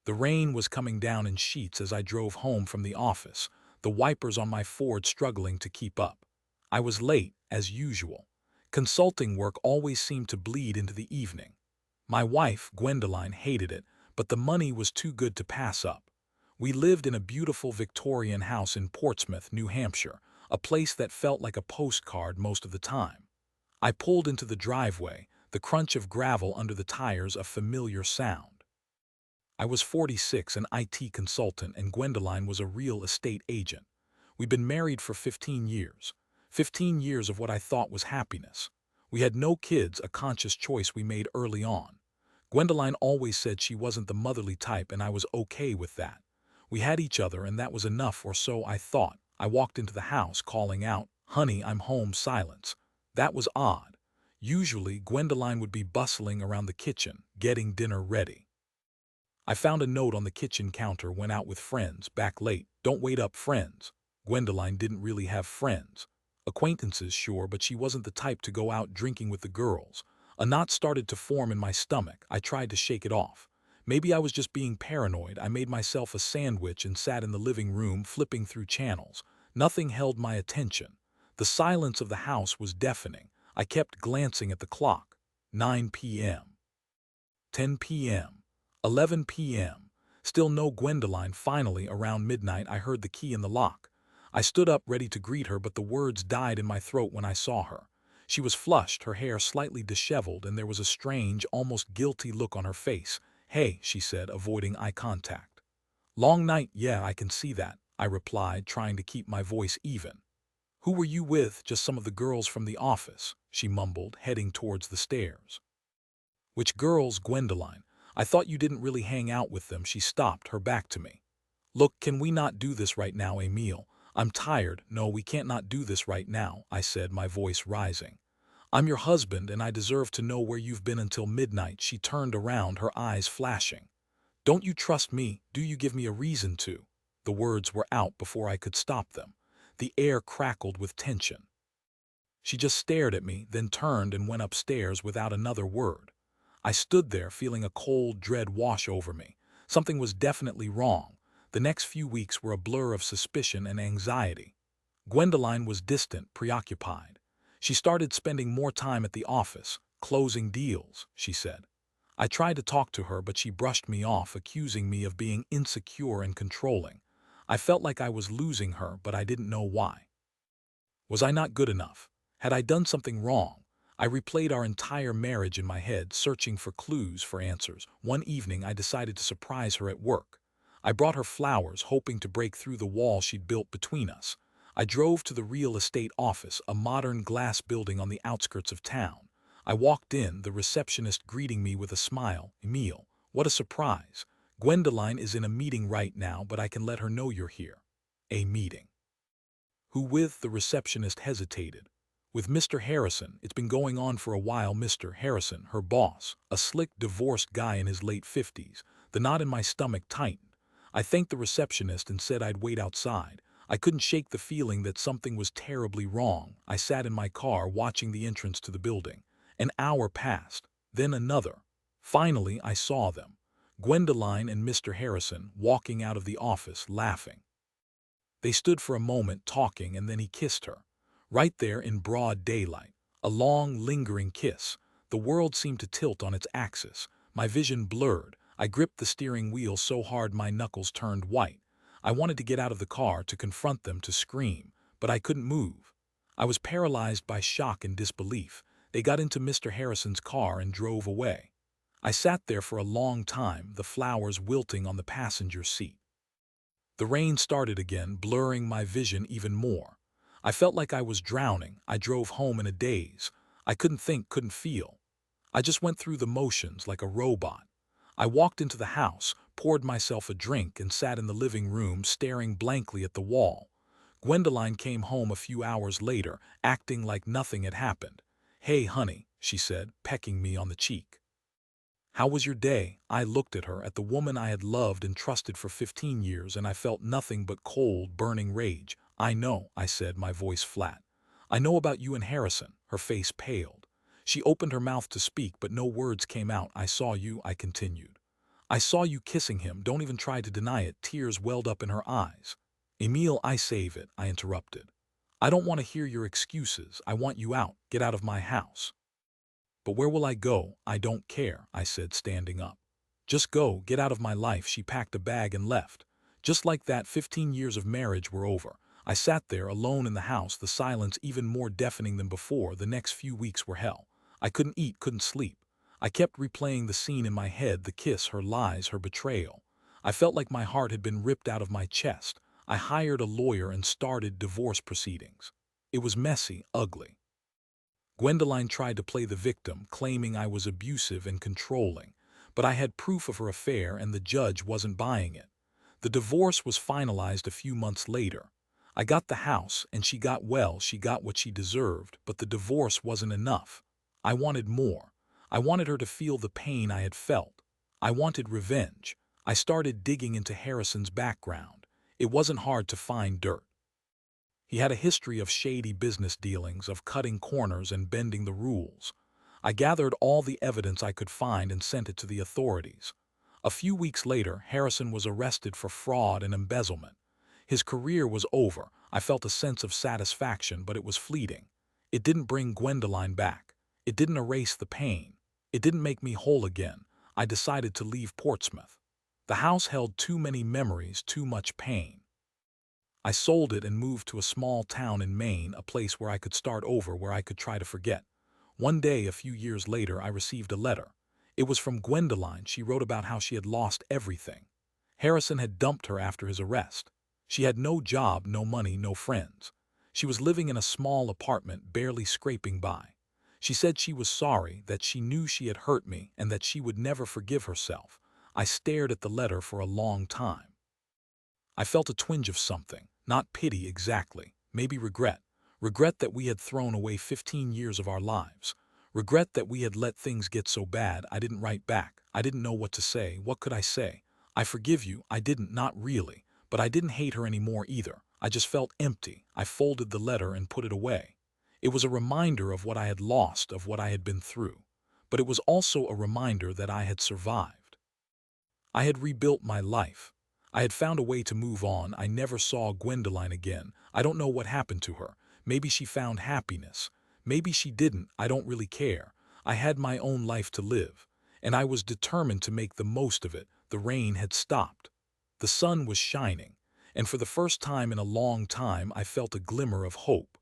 The rain was coming down in sheets as I drove home from the office, the wipers on my Ford struggling to keep up. I was late, as usual. Consulting work always seemed to bleed into the evening. My wife, Gwendaline, hated it, but the money was too good to pass up. We lived in a beautiful Victorian house in Portsmouth, New Hampshire, a place that felt like a postcard most of the time. I pulled into the driveway, the crunch of gravel under the tires a familiar sound. I was 46, an IT consultant, and Gwendaline was a real estate agent. We'd been married for 15 years. 15 years of what I thought was happiness. We had no kids, a conscious choice we made early on. Gwendaline always said she wasn't the motherly type, and I was okay with that. We had each other, and that was enough, or so I thought. I walked into the house, calling out, "Honey, I'm home," silence. That was odd. Usually, Gwendaline would be bustling around the kitchen, getting dinner ready. I found a note on the kitchen counter, "Went out with friends, back late, don't wait up." Friends. Gwendaline didn't really have friends. Acquaintances, sure, but she wasn't the type to go out drinking with the girls. A knot started to form in my stomach. I tried to shake it off. Maybe I was just being paranoid. I made myself a sandwich and sat in the living room, flipping through channels. Nothing held my attention. The silence of the house was deafening. I kept glancing at the clock. 9 p.m. 10 p.m. 11 p.m. Still no Gwendaline. Finally, around midnight, I heard the key in the lock. I stood up, ready to greet her, but the words died in my throat when I saw her. She was flushed, her hair slightly disheveled, and there was a strange, almost guilty look on her face. "Hey," she said, avoiding eye contact. "Long night." "Yeah, I can see that," I replied, trying to keep my voice even. "Who were you with?" "Just some of the girls from the office," she mumbled, heading towards the stairs. "Which girls?" "Gwendaline. I thought you didn't really hang out with them." She stopped, her back to me. "Look, can we not do this right now, Emile? I'm tired." "No, we can't not do this right now," I said, my voice rising. "I'm your husband, and I deserve to know where you've been until midnight." She turned around, her eyes flashing. "Don't you trust me? Do you give me a reason to?" The words were out before I could stop them. The air crackled with tension. She just stared at me, then turned and went upstairs without another word. I stood there, feeling a cold dread wash over me. Something was definitely wrong. The next few weeks were a blur of suspicion and anxiety. Gwendaline was distant, preoccupied. She started spending more time at the office, closing deals, she said. I tried to talk to her, but she brushed me off, accusing me of being insecure and controlling. I felt like I was losing her, but I didn't know why. Was I not good enough? Had I done something wrong? I replayed our entire marriage in my head, searching for clues, for answers. One evening, I decided to surprise her at work. I brought her flowers, hoping to break through the wall she'd built between us. I drove to the real estate office, a modern glass building on the outskirts of town. I walked in, the receptionist greeting me with a smile. "Emile, what a surprise. Gwendaline is in a meeting right now, but I can let her know you're here." "A meeting? Who with?" The receptionist hesitated. "With Mr. Harrison. It's been going on for a while." "Mr. Harrison," her boss, a slick, divorced guy in his late 50s. The knot in my stomach tightened. I thanked the receptionist and said I'd wait outside. I couldn't shake the feeling that something was terribly wrong. I sat in my car, watching the entrance to the building. An hour passed, then another. Finally, I saw them. Gwendaline and Mr. Harrison walking out of the office, laughing. They stood for a moment talking, and then he kissed her. Right there in broad daylight. A long, lingering kiss. The world seemed to tilt on its axis. My vision blurred. I gripped the steering wheel so hard my knuckles turned white. I wanted to get out of the car, to confront them, to scream, but I couldn't move. I was paralyzed by shock and disbelief. They got into Mr. Harrison's car and drove away. I sat there for a long time, the flowers wilting on the passenger seat. The rain started again, blurring my vision even more. I felt like I was drowning. I drove home in a daze. I couldn't think, couldn't feel. I just went through the motions like a robot. I walked into the house, poured myself a drink, and sat in the living room, staring blankly at the wall. Gwendaline came home a few hours later, acting like nothing had happened. "Hey, honey," she said, pecking me on the cheek. "How was your day?" I looked at her, at the woman I had loved and trusted for 15 years, and I felt nothing but cold, burning rage. "I know," I said, my voice flat. "I know about you and Harrison." Her face paled. She opened her mouth to speak, but no words came out. "I saw you," I continued. I saw you kissing him, don't even try to deny it." Tears welled up in her eyes. "Emile, I save it," I interrupted. "I don't want to hear your excuses. I want you out. Get out of my house." "But where will I go? I don't care," I said, standing up. "Just go, get out of my life." She packed a bag and left. Just like that, 15 years of marriage were over. I sat there alone in the house, the silence even more deafening than before. The next few weeks were hell. I couldn't eat, couldn't sleep. I kept replaying the scene in my head, the kiss, her lies, her betrayal. I felt like my heart had been ripped out of my chest. I hired a lawyer and started divorce proceedings. It was messy, ugly. Gwendaline tried to play the victim, claiming I was abusive and controlling, but I had proof of her affair and the judge wasn't buying it. The divorce was finalized a few months later. I got the house and she got, well, she got what she deserved, but the divorce wasn't enough. I wanted more. I wanted her to feel the pain I had felt. I wanted revenge. I started digging into Harrison's background. It wasn't hard to find dirt. He had a history of shady business dealings, of cutting corners and bending the rules. I gathered all the evidence I could find and sent it to the authorities. A few weeks later, Harrison was arrested for fraud and embezzlement. His career was over. I felt a sense of satisfaction, but it was fleeting. It didn't bring Gwendaline back. It didn't erase the pain. It didn't make me whole again. I decided to leave Portsmouth. The house held too many memories, too much pain. I sold it and moved to a small town in Maine, a place where I could start over, where I could try to forget. One day, a few years later, I received a letter. It was from Gwendaline. She wrote about how she had lost everything. Harrison had dumped her after his arrest. She had no job, no money, no friends. She was living in a small apartment, barely scraping by. She said she was sorry, that she knew she had hurt me, and that she would never forgive herself. I stared at the letter for a long time. I felt a twinge of something, not pity exactly, maybe regret. Regret that we had thrown away 15 years of our lives. Regret that we had let things get so bad I didn't write back. I didn't know what to say. What could I say? "I forgive you." I didn't, not really. But I didn't hate her anymore either. I just felt empty. I folded the letter and put it away. It was a reminder of what I had lost, of what I had been through. But it was also a reminder that I had survived. I had rebuilt my life. I had found a way to move on. I never saw Gwendaline again. I don't know what happened to her. Maybe she found happiness. Maybe she didn't. I don't really care. I had my own life to live, and I was determined to make the most of it. The rain had stopped. The sun was shining, and for the first time in a long time I felt a glimmer of hope.